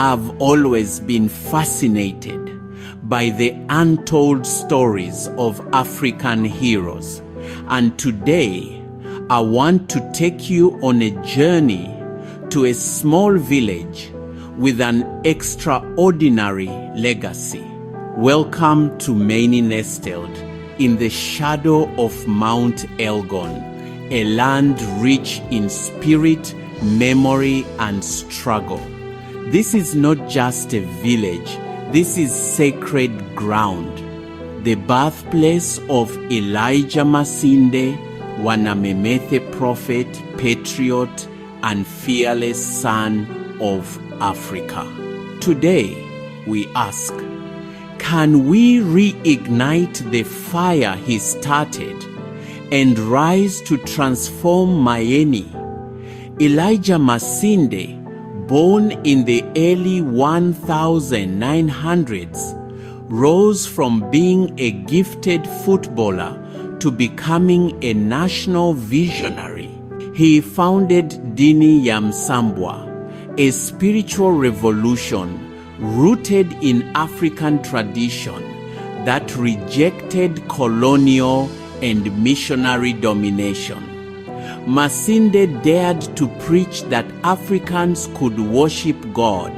I've always been fascinated by the untold stories of African heroes, and today I want to take you on a journey to a small village with an extraordinary legacy. Welcome to Maeni, nestled in the shadow of Mount Elgon, a land rich in spirit, memory, and struggle. This is not just a village, this is sacred ground, the birthplace of Elijah Masinde, Wanamemethe prophet, patriot, and fearless son of Africa. Today, we ask, can we reignite the fire he started and rise to transform Maeni? Elijah Masinde, born in the early 1900s, rose from being a gifted footballer to becoming a national visionary. He founded Dini ya Msambwa, a spiritual revolution rooted in African tradition that rejected colonial and missionary domination. Masinde dared to preach that Africans could worship God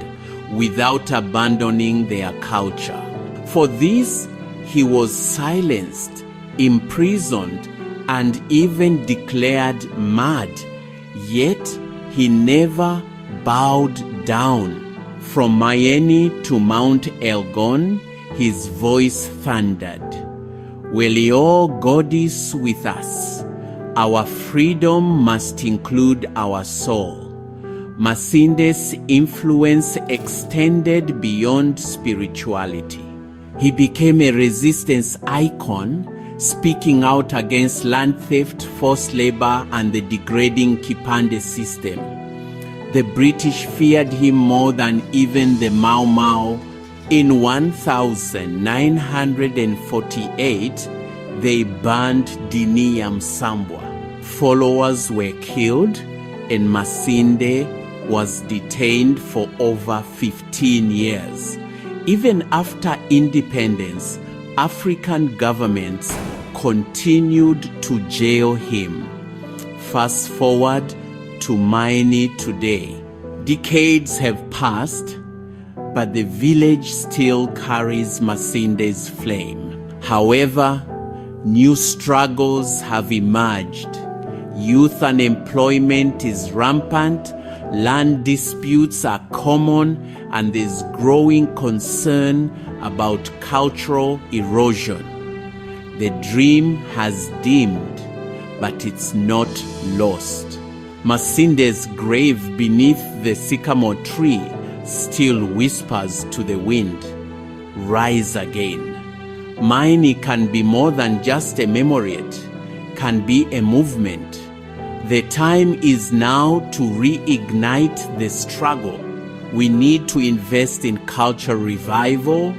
without abandoning their culture. For this, he was silenced, imprisoned, and even declared mad. Yet, he never bowed down. From Maeni to Mount Elgon, his voice thundered, "Welio God is with us. Our freedom must include our soul." Masinde's influence extended beyond spirituality. He became a resistance icon, speaking out against land theft, forced labor, and the degrading Kipande system. The British feared him more than even the Mau Mau. In 1948, they banned Dini ya Msambwa. Followers were killed, and Masinde was detained for over 15 years. Even after independence, African governments continued to jail him. Fast forward to Maeni today. Decades have passed, but the village still carries Masinde's flame. However, new struggles have emerged. Youth unemployment is rampant, land disputes are common, and there's growing concern about cultural erosion. The dream has dimmed, but it's not lost. Masinde's grave beneath the sycamore tree still whispers to the wind, "Rise again." Maeni can be more than just a memory, it can be a movement. The time is now to reignite the struggle. We need to invest in cultural revival,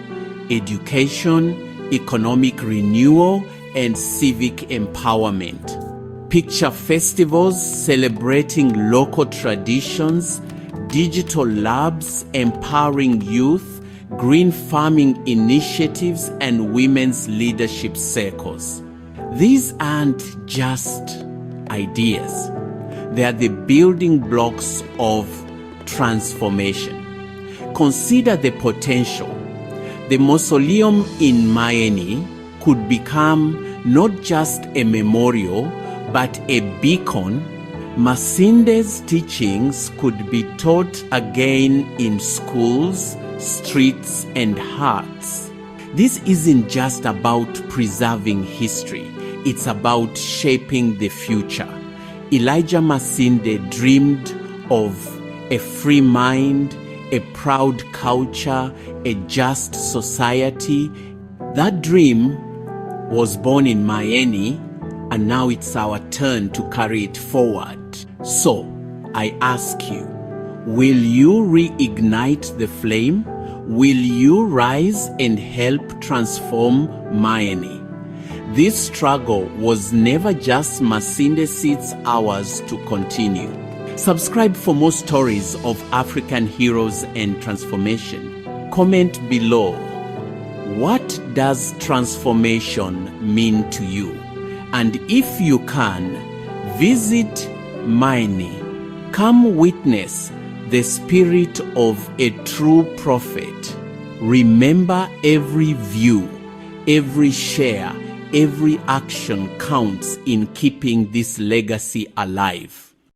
education, economic renewal, and civic empowerment. Picture festivals celebrating local traditions, digital labs empowering youth, green farming initiatives, and women's leadership circles. These aren't just ideas. They are the building blocks of transformation. Consider the potential. The mausoleum in Maeni could become not just a memorial, but a beacon. Masinde's teachings could be taught again in schools, streets, and hearts. This isn't just about preserving history, it's about shaping the future. Elijah Masinde dreamed of a free mind, a proud culture, a just society. That dream was born in Maeni, and now it's our turn to carry it forward. So, I ask you, will you reignite the flame? Will you rise and help transform Maeni? This struggle was never just Masinde, it's ours to continue. Subscribe for more stories of African heroes and transformation. Comment below. What does transformation mean to you? And if you can, visit Maeni. Come witness the spirit of a true prophet. Remember, every view, every share, every action counts in keeping this legacy alive.